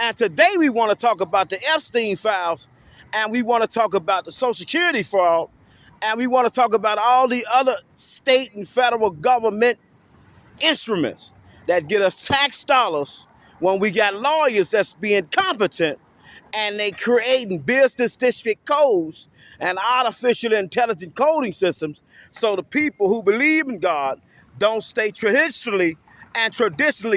And today we want to talk about the Epstein files, and we want to talk about the Social Security fraud, and we want to talk about all the other state and federal government instruments that get us tax dollars when we got lawyers that's being competent and they creating business district codes and artificial intelligent coding systems so the people who believe in God don't stay traditionally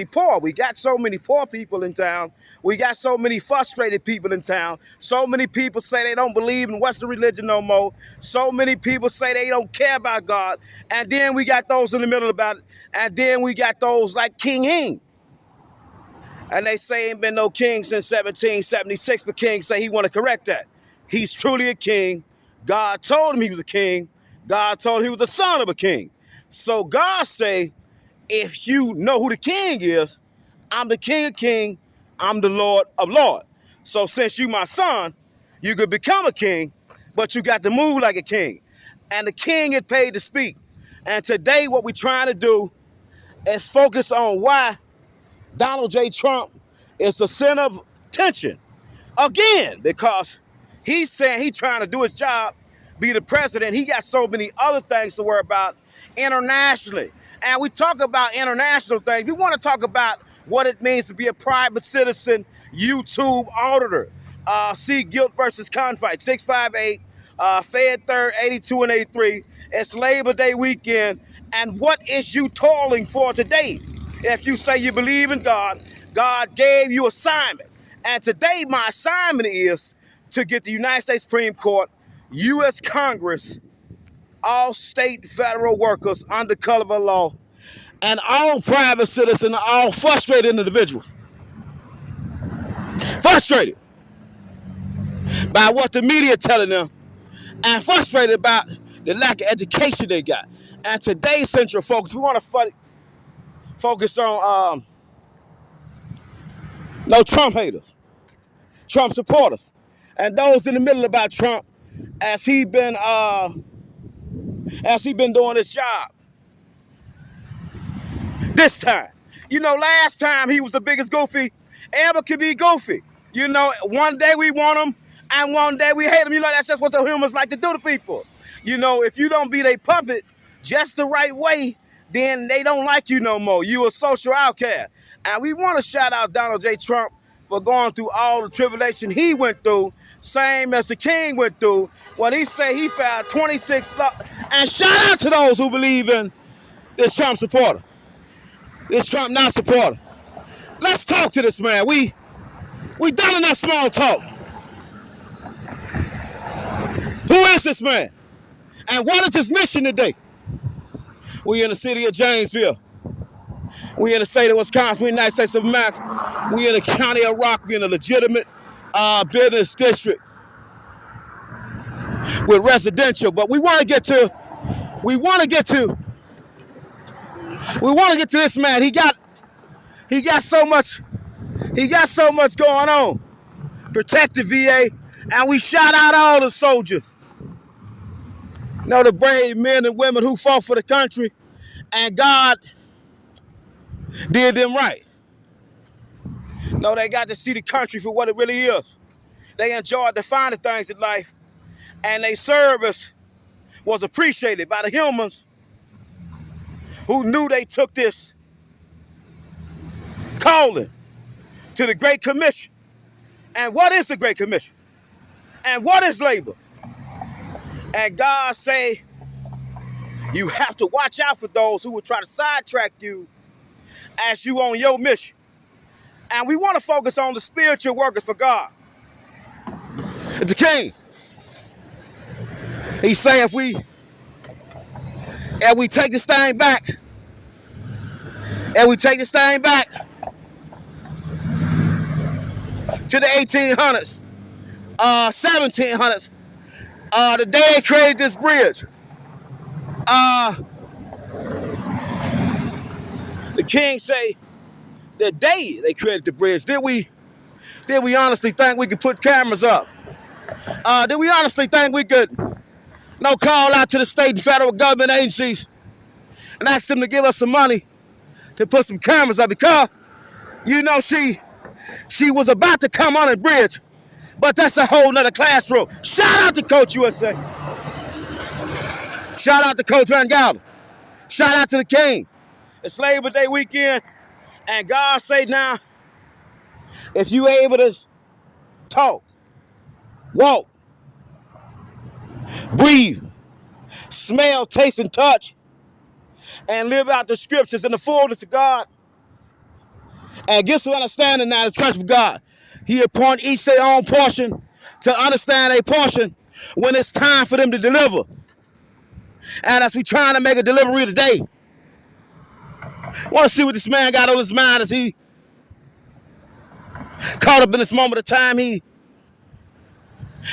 poor. We got so many poor people in town. We got so many frustrated people in town. So many people say they don't believe in Western religion no more. So many people say they don't care about God. And then we got those in the middle about it. And then we got those like King Hing. And they say ain't been no king since 1776, but King say he want to correct that. He's truly a king. God told him he was a king. God told him he was the son of a king. So God say, if you know who the king is, I'm the king of kings, I'm the Lord of lords. So since you my son, you could become a king, but you got to move like a king. And the king is paid to speak. And today what we're trying to do is focus on why Donald J. Trump is the center of attention again, because he's saying he's trying to do his job, be the president. He got so many other things to worry about internationally. And we talk about international things. We want to talk about what it means to be a private citizen YouTube auditor. See Guilt versus Confight, 658, Fed 3rd, 82 and 83. It's Labor Day weekend. And what is you toiling for today? If you say you believe in God, God gave you assignment. And today my assignment is to get the United States Supreme Court, U.S. Congress, all state and federal workers under color of law, and all private citizens, all frustrated individuals. Frustrated by what the media telling them, and frustrated about the lack of education they got. And today's central focus, we want to focus on no Trump haters, Trump supporters, and those in the middle about Trump as he been doing his job. This time, last time he was the biggest goofy ever could be goofy. One day we want him and one day we hate him. That's just what the humans like to do to people. If you don't beat a puppet just the right way, then they don't like you no more. You a social outcast. And we want to shout out Donald J. Trump for going through all the tribulation he went through, same as the king went through, when he said he filed 26 laws. And shout out to those who believe in this Trump supporter, this Trump not supporter. Let's talk to this man. We done enough small talk. Who is this man? And what is his mission today? We in the city of Janesville. We in the state of Wisconsin. We in the United States of America. We in the county of Rock. We in a legitimate business district with residential. But we want to get to this man. He got so much going on. Protect the VA, and we shout out all the soldiers. The brave men and women who fought for the country, and God did them right. They got to see the country for what it really is. They enjoyed the finer things in life, and their service was appreciated by the humans who knew they took this calling to the Great Commission. And what is the Great Commission? And what is labor? And God say, you have to watch out for those who will try to sidetrack you as you on your mission. And we want to focus on the spiritual workers for God. The king, he say if we take this thing back, to the 1800s, 1700s, the day they created this bridge, the king say, the day they created the bridge, did we honestly think we could put cameras up? Did we honestly think we could call out to the state and federal government agencies and ask them to give us some money to put some cameras up? Because, She was about to come on the bridge, but that's a whole nother classroom. Shout out to Coach USA. Shout out to Coach Van Gelder. Shout out to the King. It's Labor Day weekend, and God say now, if you able to talk, walk, breathe, smell, taste, and touch, and live out the scriptures in the fullness of God, and get some understanding now the trust of God. He appoint each their own portion to understand a portion when it's time for them to deliver. And as we trying to make a delivery today, want to see what this man got on his mind as he caught up in this moment of time. He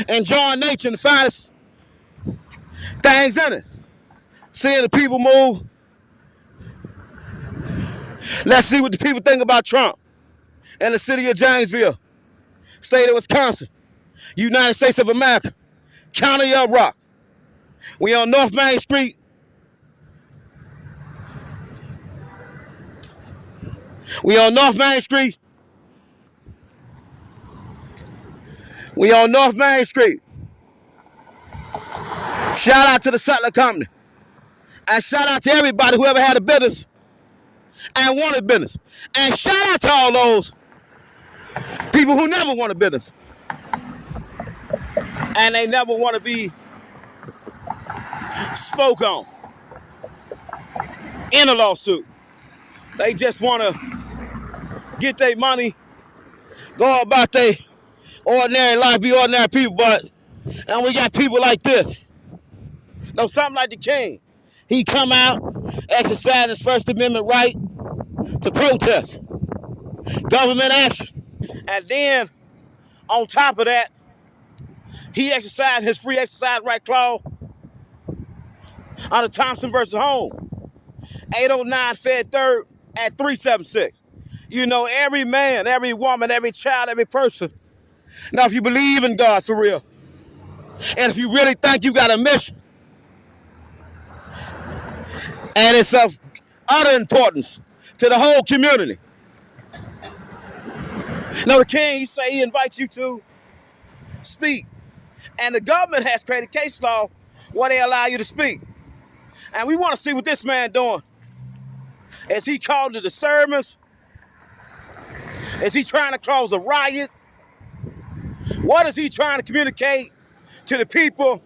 enjoying nature and the finest things in it. Seeing the people move. Let's see what the people think about Trump and the city of Janesville, state of Wisconsin, United States of America, County of Rock. We on North Main Street. We on North Main Street. We on North Main Street. Shout out to the Sutler Company. And shout out to everybody who ever had a business and wanted business. And shout out to all those people who never want a business. And they never want to be spoke on in a lawsuit. They just want to get their money, go about their ordinary life, be ordinary people, and we got people like this. Now, something like the King. He come out, exercise his First Amendment right to protest government action. And then, on top of that, he exercised his free exercise right clause under Thompson versus Home. 809 Fed 3rd at 376. You know, every man, every woman, every child, every person. Now, if you believe in God for real, and if you really think you got a mission, and it's of utter importance to the whole community. Now, the King, he say he invites you to speak. And the government has created case law where they allow you to speak. And we want to see what this man doing. Is he calling the disturbance? Is he trying to cause a riot? What is he trying to communicate to the people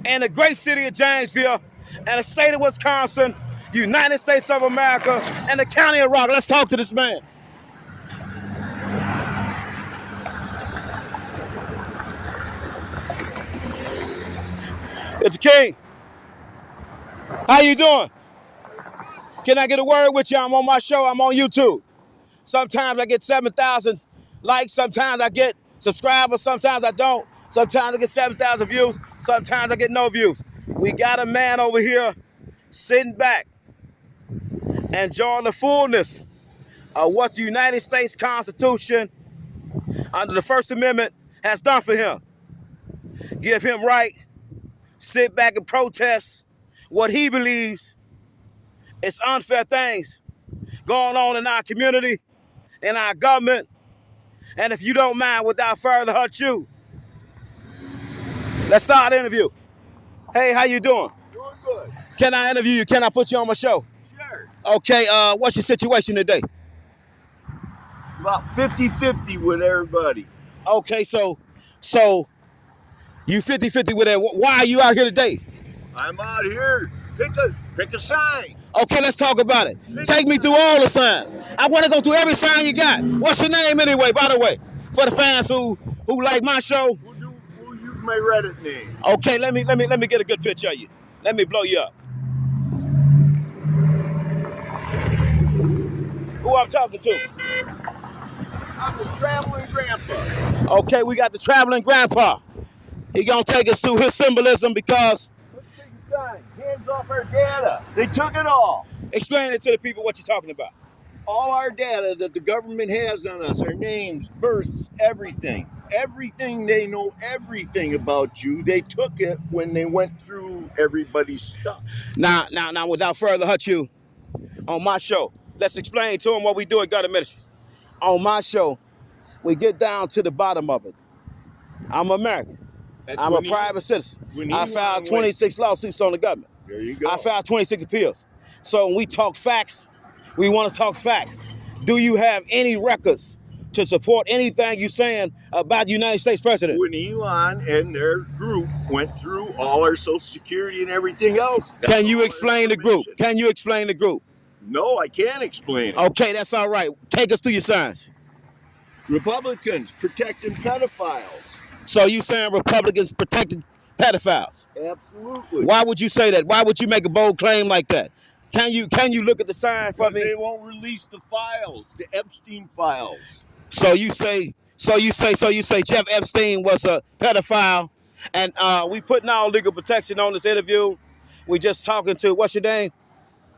in the great city of Janesville and the state of Wisconsin, United States of America, and the county of Rock? Let's talk to this man. It's the King. How you doing? Can I get a word with you? I'm on my show. I'm on YouTube. Sometimes I get 7,000 likes. Sometimes I get subscribers. Sometimes I don't. Sometimes I get 7,000 views. Sometimes I get no views. We got a man over here sitting back, enjoying the fullness of what the United States Constitution under the First Amendment has done for him. Give him right, sit back and protest what he believes is unfair things going on in our community, in our government. And if you don't mind, without further ado, let's start the interview. Hey, how you doing? Doing good. Can I interview you? Can I put you on my show? Sure. Okay, what's your situation today? About 50-50 with everybody. Okay, so you 50-50 with that. Why are you out here today? I'm out here. Pick a sign. Okay, let's talk about it. Take me through all the signs. I want to go through every sign you got. What's your name anyway, by the way? For the fans who like my show. We'll use my Reddit name. Okay, let me get a good picture of you. Let me blow you up. Who I'm talking to? I'm the traveling grandpa. Okay, we got the traveling grandpa. He gonna take us through his symbolism because. Let's take a sign. Hands off our data. They took it all. Explain it to the people what you're talking about. All our data that the government has on us, our names, births, everything. Everything, they know everything about you. They took it when they went through everybody's stuff. Now, without further ado, on my show, let's explain to them what we do at Gutter Ministries. On my show, we get down to the bottom of it. I'm American. That's I'm a when he- private citizen. when I he filed went- 26 lawsuits on the government. There you go. I filed 26 appeals. So when we talk facts, we want to talk facts. Do you have any records to support anything you're saying about the United States president? When Elon and their group went through all our Social Security and everything else. that's Can you all explain the group? information. Can you explain the group? No, I can't explain it. Okay, that's all right. Take us through your signs. Republicans protecting pedophiles. So you saying Republicans protected pedophiles? Absolutely. Why would you say that? Why would you make a bold claim like that? Can you look at the sign for Because me? they won't release the files, the Epstein files. So you say Jeff Epstein was a pedophile, and we putting all legal protection on this interview. We just talking to what's your name?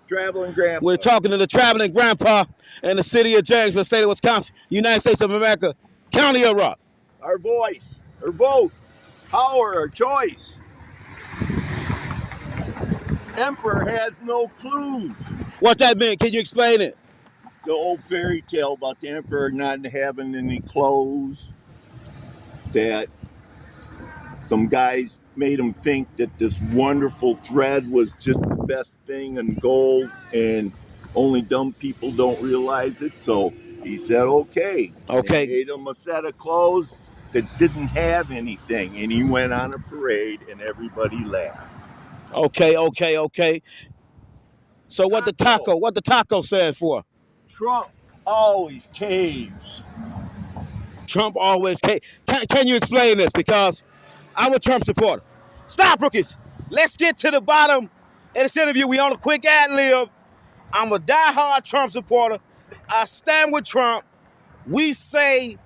Traveling grandpa. We're talking to the traveling grandpa in the city of Janesville, state of Wisconsin, United States of America, County of Rock. Our voice, our vote, power, our choice. Emperor has no clues. What that mean? Can you explain it? The old fairy tale about the emperor not having any clothes. That some guys made him think that this wonderful thread was just the best thing in gold, and only dumb people don't realize it. So he said, okay. Okay. They made him a set of clothes that didn't have anything, and he went on a parade, and everybody laughed. Okay. So what the taco said for? Trump always caves. Trump always can you explain this? Because I'm a Trump supporter. Stop, rookies. Let's get to the bottom of this interview. We on a quick ad lib. I'm a diehard Trump supporter. I stand with Trump. We say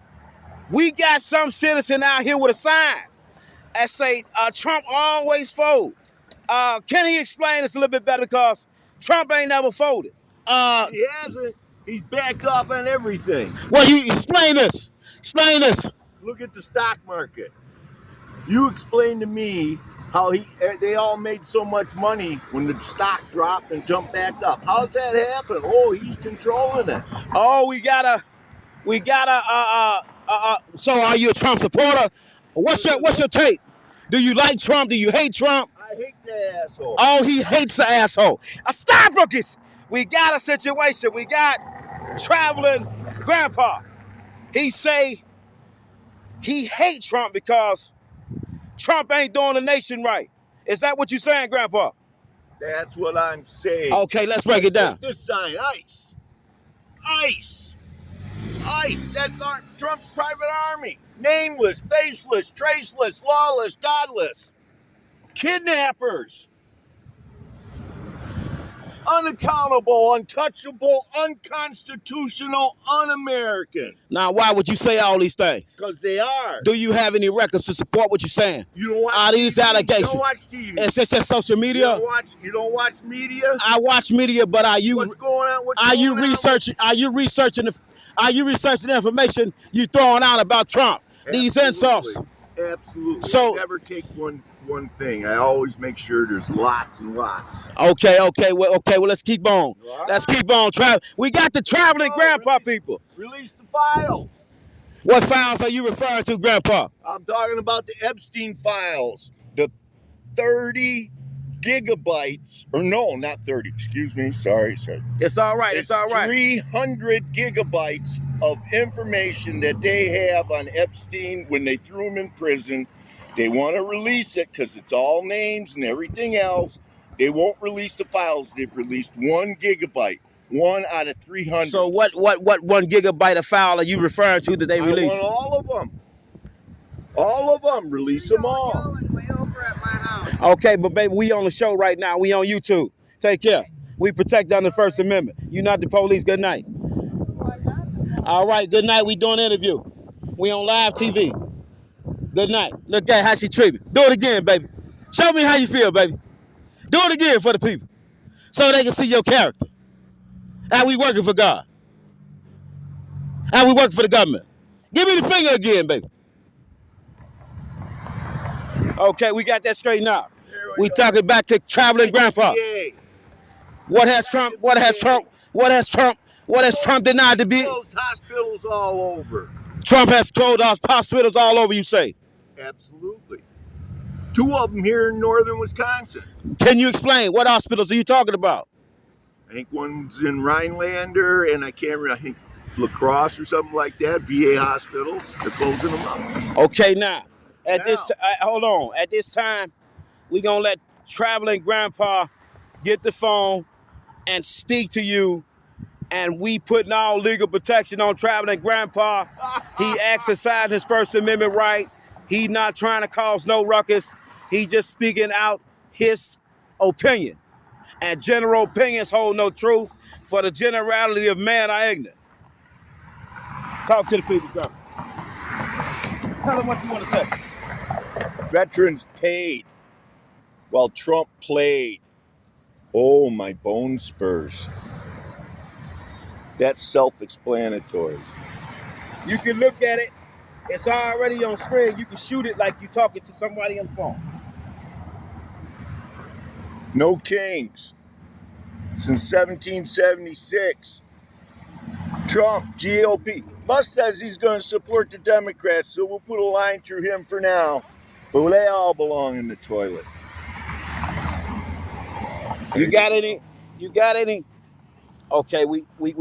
we got some citizen out here with a sign that say Trump always fold. Can he explain this a little bit better? Because Trump ain't never folded. He hasn't. He's backed off on everything. Well, you explain this. Explain this. Look at the stock market. You explain to me how they all made so much money when the stock dropped and jumped back up. How's that happen? Oh, he's controlling it. Oh, we gotta. So, are you a Trump supporter? What's your take? Do you like Trump? Do you hate Trump? I hate that asshole. Oh, he hates the asshole. Stop, rookies. We got a situation. We got traveling grandpa. He say he hate Trump because Trump ain't doing the nation right. Is that what you saying, grandpa? That's what I'm saying. Okay, let's break it down. This sign, ICE. ICE. ICE. That's Trump's private army. Nameless, faceless, traceless, lawless, godless. Kidnappers. Unaccountable, untouchable, unconstitutional, un-American. Now, why would you say all these things? Because they are. Do you have any records to support what you're saying? You don't watch Are these TV? allegations? You don't watch TV. Is this just social You media? don't watch media? I watch media, but are you What's going on? are you researching the information you throwing out about Trump? These insults. Absolutely. So- I never take one thing. I always make sure there's lots and lots. Okay, well, let's keep on. Let's keep on traveling. We got the traveling grandpa people. Release the files. What files are you referring to, grandpa? I'm talking about the Epstein files. The 30 gigabytes, or no, not 30, excuse me, sorry. It's all right, it's all right. 300 gigabytes of information that they have on Epstein when they threw him in prison. They want to release it because it's all names and everything else. They won't release the files. They've released 1 gigabyte, 1 out of 300. So what 1 gigabyte of file are you referring to that they released? I want all of them. All of them. Release them all. Way over at my house. Okay, but baby, we on the show right now. We on YouTube. Take care. We protect under the First Amendment. You not the police. Good night. All right, good night. We doing an interview. We on live TV. Good night. Look at how she treat me. Do it again, baby. Show me how you feel, baby. Do it again for the people so they can see your character. How we working for God. How we working for the government. Give me the finger again, baby. Okay, we got that straightened out. We talking back to traveling grandpa. Yeah. What has Trump denied to be? Closed hospitals all over. Trump has closed hospitals all over, you say. Absolutely. 2 of them here in northern Wisconsin. Can you explain? What hospitals are you talking about? I think one's in Rhinelander, and I can't remember, I think La Crosse or something like that, VA hospitals. They're closing them up. Okay, now, hold on. At this time, we're going to let Traveling Grandpa get the phone and speak to you. And we putting all legal protection on Traveling Grandpa. He exercised his First Amendment right. He not trying to cause no ruckus. He just speaking out his opinion. And general opinions hold no truth, for the generality of man are ignorant. Talk to the people, Trump. Tell them what you want to say. Veterans paid while Trump played. Oh, my bone spurs. That's self-explanatory. You can look at it. It's already on screen. You can shoot it like you're talking to somebody on the phone. No kings. Since 1776. Trump, GOP. Musk says he's going to support the Democrats, so we'll put a line through him for now. But they all belong in the toilet. You got any? Okay, we